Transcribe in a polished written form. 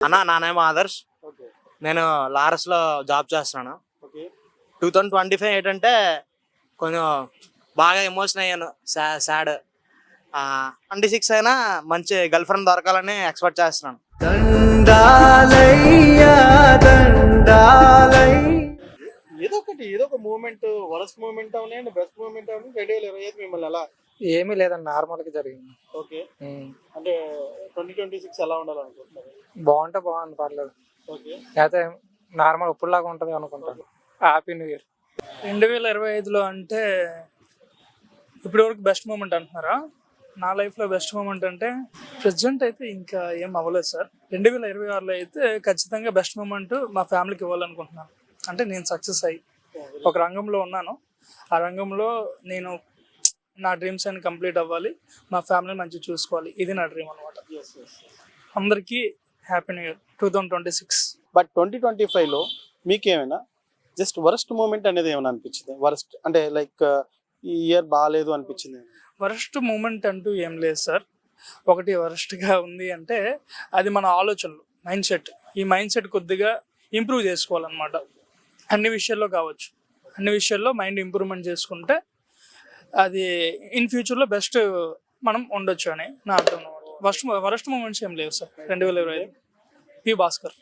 నా name Adarsh. Okay. నేను లారస్లో job చేస్తున్నాను. ఓకే. 2025 ఏంటంటే కొంచెం బాగా ఎమోషన్ అయ్యాను. సాడ్. 26 అయినా మంచి గర్ల్ ఫ్రెండ్ దొరకాలని ఎక్స్పెక్ట్ చేస్తున్నాను. ఏదో ఒక మూమెంట్, వరస్ట్ మూమెంట్ అవనండి, బెస్ట్ మూమెంట్ అవనండి, 2025 మిమ్మల్ని ఎలా? ఏమీ లేదండి, నార్మల్గా జరిగింది. ఓకే. అంటే 2026 ఎలా ఉండాలనుకుంటున్నారు? బాగుంటే బాగుంది, పర్లేదు. ఓకే. అయితే నార్మల్ ఇప్పుడులాగా ఉంటుంది అనుకుంటాను. Happy new year. 2025లో అంటే ఇప్పటి వరకు బెస్ట్ మూమెంట్ అంటున్నారా? నా లైఫ్లో బెస్ట్ మూమెంట్ అంటే ప్రెసెంట్ అయితే ఇంకా ఏం అవ్వలేదు సార్. 2026లో అయితే ఖచ్చితంగా బెస్ట్ మూమెంట్ మా ఫ్యామిలీకి ఇవ్వాలనుకుంటున్నాను. అంటే నేను సక్సెస్ అయ్యి ఒక రంగంలో ఉన్నాను. ఆ రంగంలో నేను నా డ్రీమ్స్ అన్ని కంప్లీట్ అవ్వాలి, మా ఫ్యామిలీని మంచిగా చూసుకోవాలి. ఇది నా డ్రీమ్ అనమాట. అందరికీ హ్యాపీ న్యూ ఇయర్ 2026. బట్ 2025లో మీకేమైనా జస్ట్ వరస్ట్ మూమెంట్ అనేది ఏమైనా అనిపించింది? వరస్ట్ అంటే లైక్ ఈ ఇయర్ బాగాలేదు అనిపించింది? వరస్ట్ మూమెంట్ అంటూ ఏం లేదు సార్. ఒకటి వరస్ట్గా ఉంది అంటే అది మన ఆలోచనలు, మైండ్ సెట్. ఈ మైండ్ సెట్ కొద్దిగా ఇంప్రూవ్ చేసుకోవాలన్నమాట. అన్ని విషయాల్లో కావచ్చు, అన్ని విషయాల్లో మైండ్ ఇంప్రూవ్మెంట్ చేసుకుంటే అది ఇన్ ఫ్యూచర్లో బెస్ట్ మనం ఉండొచ్చు అని నా అర్థం అనమాట. వరస్ట్ మూమెంట్స్ ఏం లేవు సార్ 2025. పి భాస్కర్.